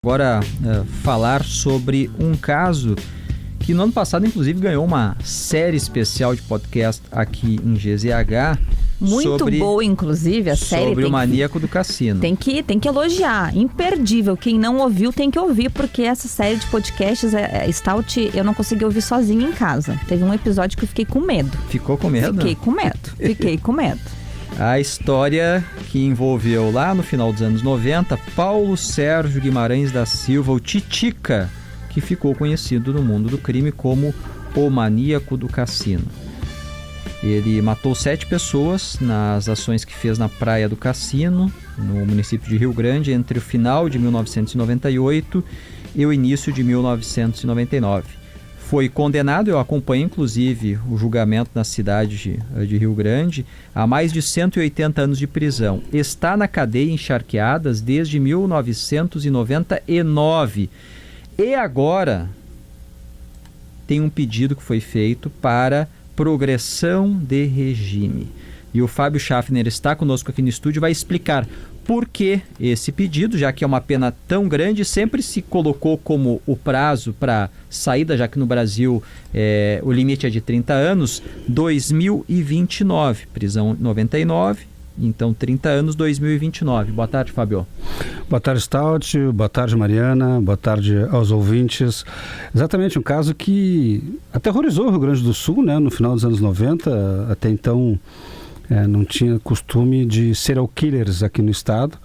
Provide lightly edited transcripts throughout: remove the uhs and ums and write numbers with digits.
Agora falar sobre um caso que no ano passado inclusive ganhou uma série especial de podcast aqui em GZH. Muito boa, inclusive, a série. Sobre o Maníaco do Cassino. Tem que elogiar, imperdível. Quem não ouviu tem que ouvir, porque essa série de podcasts, Stout, eu não consegui ouvir sozinha em casa. Teve um episódio que eu fiquei com medo. Ficou com medo? Fiquei com medo. A história que envolveu lá no final dos anos 90, Paulo Sérgio Guimarães da Silva, o Titica, que ficou conhecido no mundo do crime como o Maníaco do Cassino. Ele matou 7 pessoas nas ações que fez na Praia do Cassino, no município de Rio Grande, entre o final de 1998 e o início de 1999. Foi condenado, eu acompanhei inclusive o julgamento na cidade de Rio Grande, a mais de 180 anos de prisão. Está na cadeia em Charqueadas desde 1999. E agora tem um pedido que foi feito para progressão de regime. E o Fábio Schaffner está conosco aqui no estúdio e vai explicar por que esse pedido, já que é uma pena tão grande, sempre se colocou como o prazo para saída, já que no Brasil o limite é de 30 anos, 2029, prisão 99, então 30 anos, 2029. Boa tarde, Fábio. Boa tarde, Stout. Boa tarde, Mariana. Boa tarde aos ouvintes. Exatamente, um caso que aterrorizou o Rio Grande do Sul, né, no final dos anos 90, até então. Não tinha costume de serial killers aqui no estado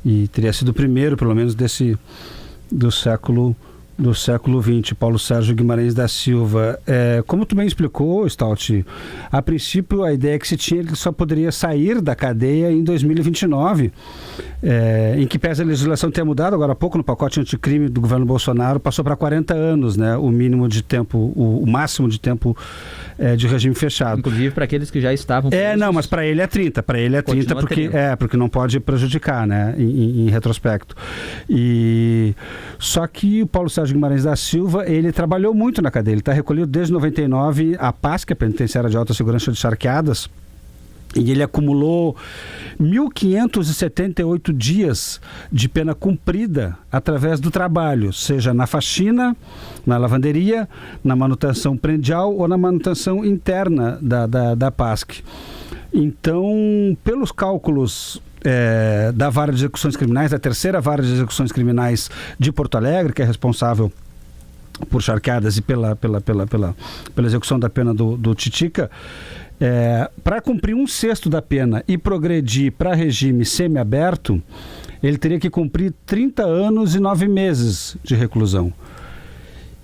e teria sido o primeiro, pelo menos, do século XX, Paulo Sérgio Guimarães da Silva. Como tu bem explicou, Stout, a princípio a ideia que se tinha é que ele só poderia sair da cadeia em 2029, em que pese a legislação ter mudado agora há pouco no pacote anticrime do governo Bolsonaro, passou para 40 anos, né, o mínimo de tempo, o máximo de tempo de regime fechado. Inclusive para aqueles que já estavam... Não, mas para ele é 30, porque não pode prejudicar, né, em retrospecto. Só que o Paulo Sérgio Guimarães da Silva, ele trabalhou muito na cadeia, ele está recolhido desde 99 a PASC, a Penitenciária de Alta Segurança de Charqueadas, e ele acumulou 1.578 dias de pena cumprida através do trabalho, seja na faxina, na lavanderia, na manutenção predial ou na manutenção interna da PASC. Então, pelos cálculos da Vara de Execuções Criminais, da terceira Vara de Execuções Criminais de Porto Alegre, que é responsável por Charqueadas e pela execução da pena do Titica, para cumprir 1/6 da pena e progredir para regime semiaberto, ele teria que cumprir 30 anos e 9 meses de reclusão.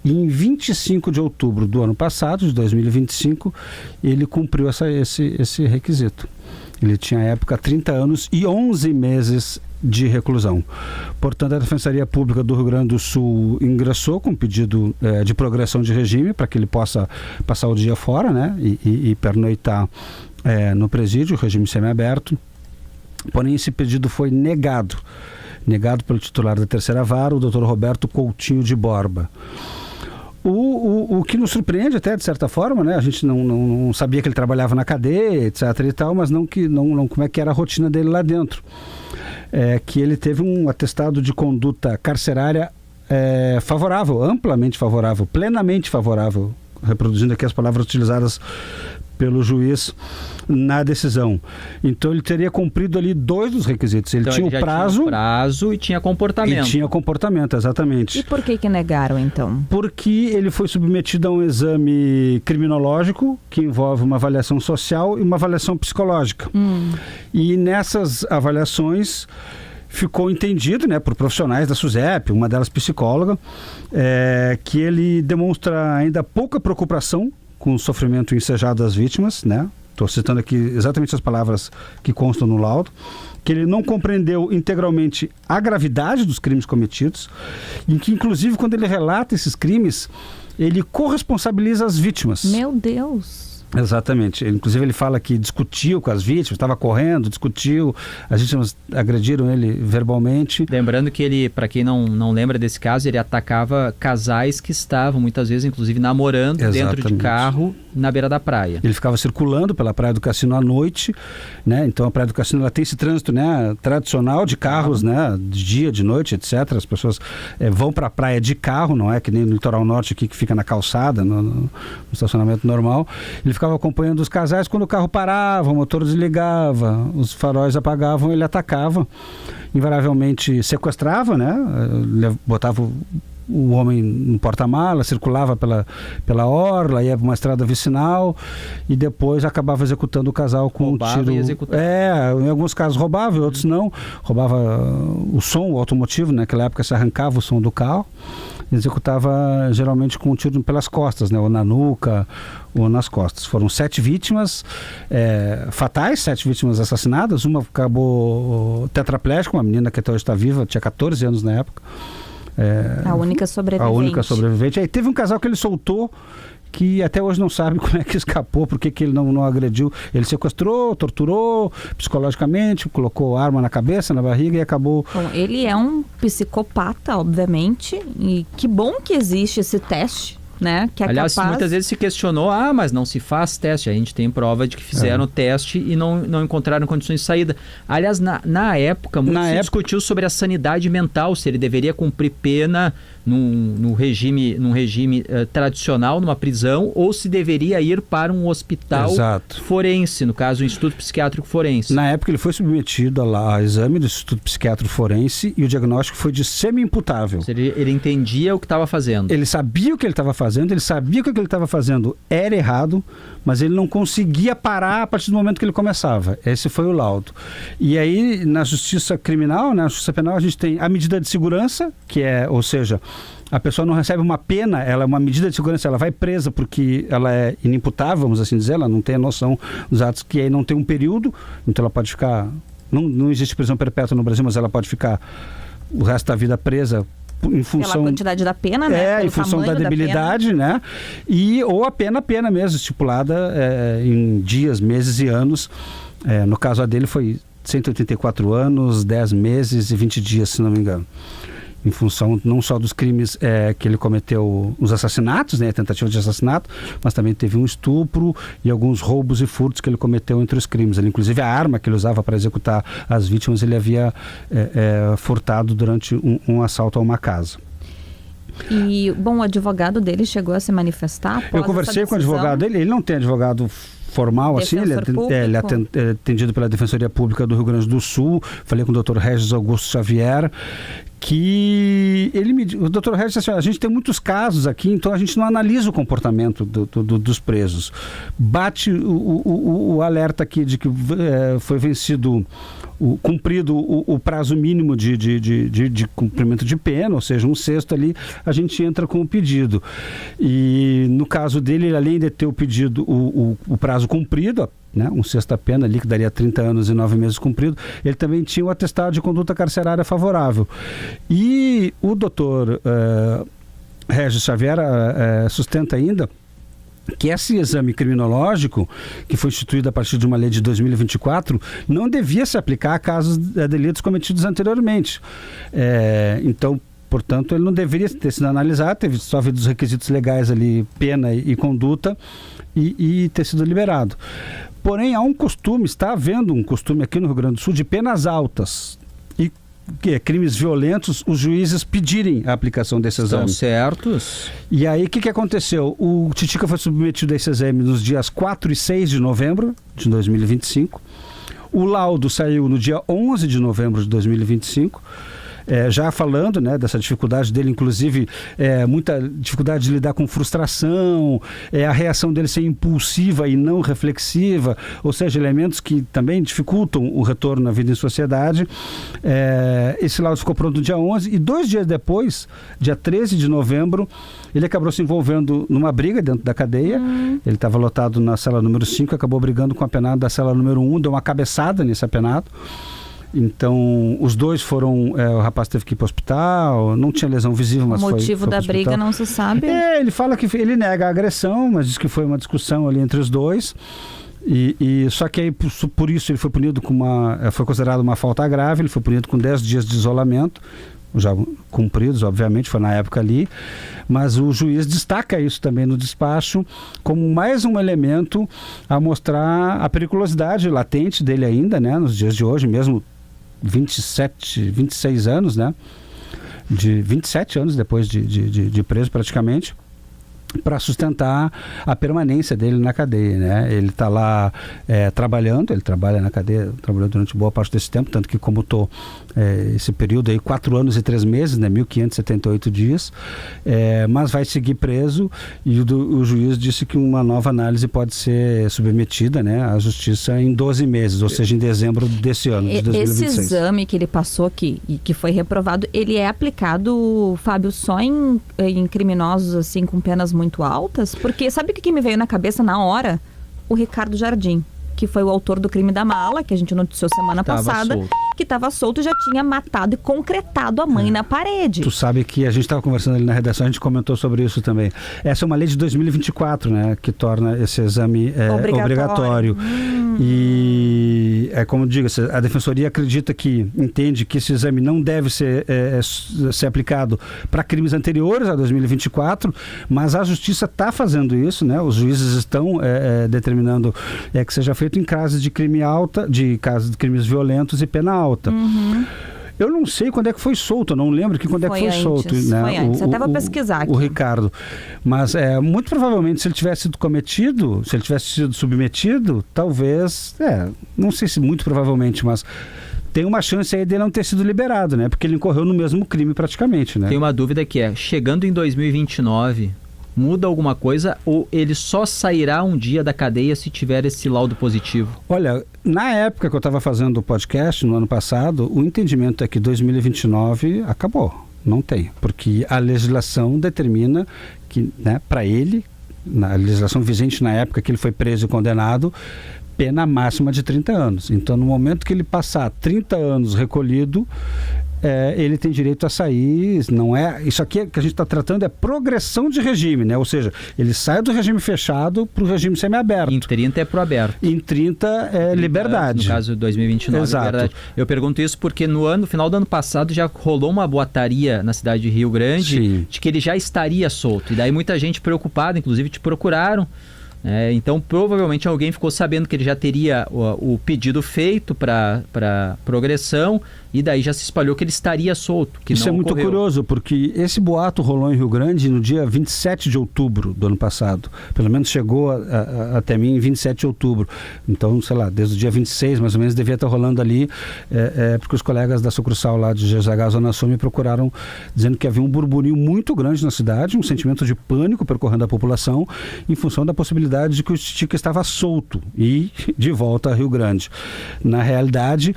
E em 25 de outubro do ano passado, de 2025, ele cumpriu esse requisito. Ele tinha, à época, 30 anos e 11 meses de reclusão. Portanto, a Defensoria Pública do Rio Grande do Sul ingressou com um pedido de progressão de regime para que ele possa passar o dia fora, né, e pernoitar no presídio, regime semiaberto. Porém, esse pedido foi negado pelo titular da terceira vara, o Dr. Roberto Coutinho de Borba. O que nos surpreende até, de certa forma, né? A gente não sabia que ele trabalhava na cadeia, etc. e tal, mas não como é que era a rotina dele lá dentro. Que ele teve um atestado de conduta carcerária favorável, amplamente favorável, plenamente favorável, reproduzindo aqui as palavras utilizadas pelo juiz na decisão. Então ele teria cumprido ali 2 dos requisitos. Ele tinha o prazo e tinha comportamento. E tinha comportamento, exatamente. E por que negaram, então? Porque ele foi submetido a um exame criminológico que envolve uma avaliação social e uma avaliação psicológica. E nessas avaliações ficou entendido, né, por profissionais da SUSEP, uma delas psicóloga, que ele demonstra ainda pouca preocupação com o sofrimento ensejado das vítimas, né? Estou citando aqui exatamente as palavras que constam no laudo, que ele não compreendeu integralmente a gravidade dos crimes cometidos, em que, inclusive, quando ele relata esses crimes, ele corresponsabiliza as vítimas. Meu Deus! Exatamente. Inclusive ele fala que discutiu com as vítimas, estava correndo, discutiu, as vítimas agrediram ele verbalmente. Lembrando que ele, para quem não lembra desse caso, ele atacava casais que estavam muitas vezes, inclusive, namorando dentro de carro na beira da praia. Ele ficava circulando pela Praia do Cassino à noite, né? Então a Praia do Cassino ela tem esse trânsito, né, tradicional de carros, né, de dia, de noite, etc. As pessoas vão para a praia de carro, não é que nem no litoral norte aqui que fica na calçada, no estacionamento normal. Ele ficava acompanhando os casais, quando o carro parava, o motor desligava, os faróis apagavam, ele atacava, invariavelmente sequestrava, né? Botava o homem no porta-mala, circulava pela orla, ia para uma estrada vicinal e depois acabava executando o casal com roubava um tiro. E executava. Em alguns casos roubava, em outros não. Roubava o som, o automotivo, né? Naquela época se arrancava o som do carro. Executava geralmente com um tiro pelas costas, né? Ou na nuca ou nas costas. Foram 7 vítimas fatais, 7 vítimas assassinadas. Uma acabou tetraplégica, uma menina que até hoje está viva, tinha 14 anos na época. A única sobrevivente. A única sobrevivente. Aí teve um casal que ele soltou, que até hoje não sabe como é que escapou, porque que ele não agrediu. Ele sequestrou, torturou psicologicamente, colocou arma na cabeça, na barriga e acabou... Bom, ele é um psicopata, obviamente, e que bom que existe esse teste, né? Que é Aliás, capaz... muitas vezes se questionou, mas não se faz teste. A gente tem prova de que fizeram o teste e não encontraram condições de saída. Aliás, na época, muito se discutiu sobre a sanidade mental, se ele deveria cumprir pena num regime tradicional, numa prisão, ou se deveria ir para um hospital forense, no caso, o Instituto Psiquiátrico Forense. Na época ele foi submetido a exame do Instituto Psiquiátrico Forense e o diagnóstico foi de semi-imputável. Ele entendia o que estava fazendo. Ele sabia o que ele estava fazendo, ele sabia que o que ele estava fazendo era errado, mas ele não conseguia parar a partir do momento que ele começava. Esse foi o laudo. E aí, na justiça criminal, na justiça penal, a gente tem a medida de segurança, que ou seja, a pessoa não recebe uma pena, ela é uma medida de segurança, ela vai presa porque ela é inimputável, vamos assim dizer, ela não tem a noção dos atos, que aí não tem um período, então ela pode ficar, não existe prisão perpétua no Brasil, mas ela pode ficar o resto da vida presa em função... Pela quantidade da pena, né? Em função da debilidade, né? Ou a pena mesmo, estipulada em dias, meses e anos. No caso dele foi 184 anos, 10 meses e 20 dias, se não me engano. Em função não só dos crimes que ele cometeu, os assassinatos, né, tentativa de assassinato, mas também teve um estupro e alguns roubos e furtos que ele cometeu entre os crimes. Ele, inclusive, a arma que ele usava para executar as vítimas, ele havia furtado durante um assalto a uma casa. E, bom, o advogado dele chegou a se manifestar após Eu conversei com o advogado dele, ele não tem advogado formal, assim, ele é atendido pela Defensoria Pública do Rio Grande do Sul. Falei com o Dr. Regis Augusto Xavier, que o Dr. Regis disse assim, a gente tem muitos casos aqui, então a gente não analisa o comportamento dos presos. Bate o alerta aqui de que foi vencido, cumprido o prazo mínimo de cumprimento de pena, ou seja, 1/6 ali, a gente entra com o pedido. E no caso dele, além de ter o pedido, o prazo cumprido, né, 1/6 da pena ali, que daria 30 anos e 9 meses cumprido, ele também tinha o atestado de conduta carcerária favorável. E o doutor Regis Xavier sustenta ainda que esse exame criminológico, que foi instituído a partir de uma lei de 2024, não devia se aplicar a casos de delitos cometidos anteriormente. Então, portanto, ele não deveria ter sido analisado, teve só havido os requisitos legais ali, pena e conduta, e ter sido liberado. Porém, há um costume, está havendo um costume aqui no Rio Grande do Sul de penas altas e crimes violentos, os juízes pedirem a aplicação desse exame. Estão certos. E aí, o que aconteceu? O Titica foi submetido a esse exame nos dias 4 e 6 de novembro de 2025. O laudo saiu no dia 11 de novembro de 2025. Já falando, né, dessa dificuldade dele, inclusive muita dificuldade de lidar com frustração, a reação dele ser impulsiva e não reflexiva, ou seja, elementos que também dificultam o retorno à vida em sociedade. Esse laudo ficou pronto no dia 11 e 2 dias depois, dia 13 de novembro, ele acabou se envolvendo numa briga dentro da cadeia. Ele estava lotado na cela número 5, acabou brigando com o apenado da cela número 1, deu uma cabeçada nesse apenado. Então, os dois foram... o rapaz teve que ir para o hospital, não tinha lesão visível, mas foi... O motivo da briga não se sabe? Ele fala que ele nega a agressão, mas diz que foi uma discussão ali entre os dois. Só que aí, por isso, ele foi punido com foi considerado uma falta grave, ele foi punido com 10 dias de isolamento, já cumpridos, obviamente, foi na época ali, mas o juiz destaca isso também no despacho como mais um elemento a mostrar a periculosidade latente dele ainda, né, nos dias de hoje, mesmo 26 anos, né, de 27 anos depois de preso praticamente, para sustentar a permanência dele na cadeia, né? Ele está lá trabalhando, ele trabalha na cadeia, trabalhou durante boa parte desse tempo, tanto que comutou esse período aí, 4 anos e 3 meses, né? 1.578 dias, mas vai seguir preso, e o juiz disse que uma nova análise pode ser submetida, né, à justiça em 12 meses, ou seja, em dezembro desse ano, de 2026. Esse exame que ele passou aqui e que foi reprovado, ele é aplicado, Fábio, só em criminosos assim com penas muito altas? Porque sabe o que me veio na cabeça na hora? O Ricardo Jardim, que foi o autor do crime da mala, que a gente noticiou semana passada, que estava solto e já tinha matado e concretado a mãe na parede. Tu sabe que a gente estava conversando ali na redação, a gente comentou sobre isso também. Essa é uma lei de 2024, né, que torna esse exame obrigatório. E como eu digo, a Defensoria entende que esse exame não deve ser aplicado para crimes anteriores a 2024, mas a Justiça está fazendo isso, né? Os juízes estão determinando que seja feito em casos de casos de crimes violentos e pena alta. Eu não sei quando é que foi solto, eu não lembro quando é que foi solto. Né? Foi antes, até vou pesquisar aqui. O Ricardo. Mas muito provavelmente, se ele tivesse sido cometido, se ele tivesse sido submetido, talvez, não sei se muito provavelmente, mas tem uma chance aí de não ter sido liberado, né? Porque ele incorreu no mesmo crime praticamente, né? Tem uma dúvida que chegando em 2029... muda alguma coisa ou ele só sairá um dia da cadeia se tiver esse laudo positivo? Olha, na época que eu estava fazendo o podcast, no ano passado, o entendimento é que 2029 acabou. Não tem, porque a legislação determina que, né, para ele, na legislação vigente na época que ele foi preso e condenado, pena máxima de 30 anos. Então, no momento que ele passar 30 anos recolhido, ele tem direito a sair. Isso aqui que a gente está tratando é progressão de regime, né? Ou seja, ele sai do regime fechado para o regime semiaberto. Em 30 é pro aberto. Em 30 é liberdade. No caso de 2029, exato. Liberdade. Eu pergunto isso porque no final do ano passado já rolou uma boataria na cidade de Rio Grande, sim, de que ele já estaria solto. E daí muita gente preocupada, inclusive te procuraram. Então provavelmente alguém ficou sabendo que ele já teria o pedido feito para progressão, e daí já se espalhou que ele estaria solto. Que isso não é muito ocorreu. Curioso, porque esse boato rolou em Rio Grande no dia 27 de outubro do ano passado. Pelo menos chegou até mim em 27 de outubro. Então, sei lá, desde o dia 26 mais ou menos devia estar rolando ali, porque os colegas da sucursal lá de GZH Zona Sul me procuraram dizendo que havia um burburinho muito grande na cidade, um sentimento de pânico percorrendo a população em função da possibilidade de que o Titica estava solto e de volta a Rio Grande. Na realidade,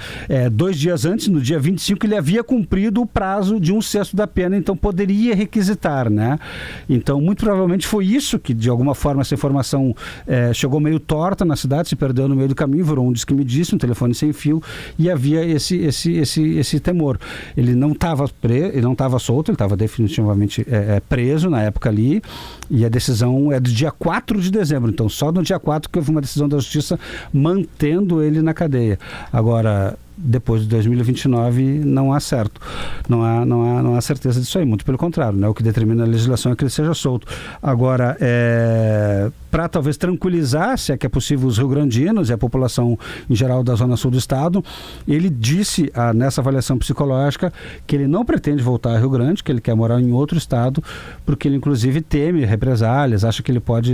2 dias antes, no dia 25, ele havia cumprido o prazo de 1/6 da pena, então poderia requisitar, né? Então, muito provavelmente foi isso que, de alguma forma, essa informação chegou meio torta na cidade, se perdeu no meio do caminho, virou um disque me disse, um telefone sem fio, e havia esse temor. Ele não estava solto, ele estava definitivamente preso na época ali, e a decisão é do dia 4 de dezembro, então só no dia 4 que houve uma decisão da Justiça mantendo ele na cadeia. Agora, depois de 2029 não há certo, não há certeza disso aí, muito pelo contrário, né? O que determina a legislação é que ele seja solto. Agora, para talvez tranquilizar, se é que é possível, os riograndinos e a população em geral da Zona Sul do Estado, ele disse nessa avaliação psicológica que ele não pretende voltar a Rio Grande, que ele quer morar em outro estado, porque ele inclusive teme represálias, acha que ele pode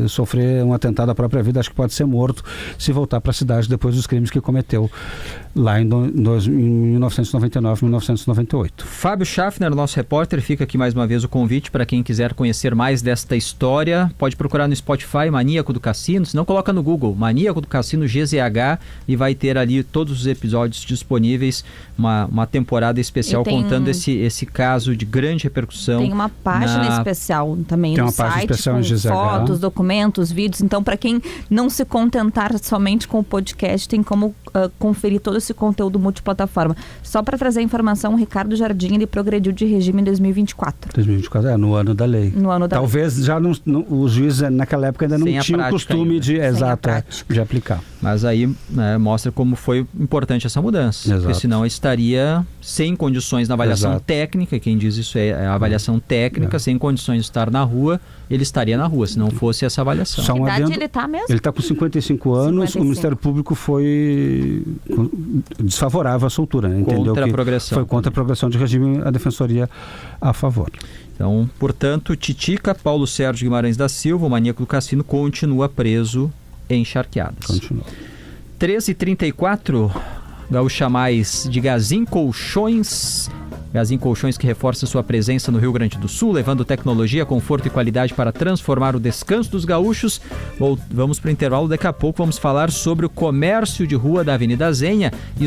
sofrer um atentado à própria vida, acha que pode ser morto se voltar para a cidade depois dos crimes que cometeu lá em 1999, 1998. Fábio Schaffner, nosso repórter, fica aqui mais uma vez o convite para quem quiser conhecer mais desta história. Pode procurar no Spotify, Maníaco do Cassino. Se não, coloca no Google, Maníaco do Cassino GZH, e vai ter ali todos os episódios disponíveis, uma temporada especial contando esse caso de grande repercussão. Tem uma página especial também no site, especial com em GZH. fotos, documentos, vídeos. Então, para quem não se contentar somente com o podcast, tem como conferir todo esse conteúdo multiplataforma. Só para trazer a informação, o Ricardo Jardim, ele progrediu de regime em 2024. 2024, no ano da lei. No ano da Talvez lei. já os juízes naquela época ainda não tinham o costume de aplicar. Mas aí mostra como foi importante essa mudança. Exato. Porque senão estaria sem condições na avaliação técnica. Quem diz isso é a avaliação técnica. Sem condições de estar na rua, ele estaria na rua, se não fosse essa avaliação. Só Que idade ele está mesmo? Ele está com 55 anos. 55. O Ministério Público foi desfavorável à soltura, né? Entendeu contra que a progressão. foi contra a progressão de regime, a Defensoria a favor. Então, portanto, Titica, Paulo Sérgio Guimarães da Silva, o maníaco do cassino, continua preso em Charqueadas. Continua. 13h34, Gaúcha Mais de Gazin Colchões. Gazin Colchões, que reforça sua presença no Rio Grande do Sul, levando tecnologia, conforto e qualidade para transformar o descanso dos gaúchos. Vamos para o intervalo, daqui a pouco vamos falar sobre o comércio de rua da Avenida Zenha e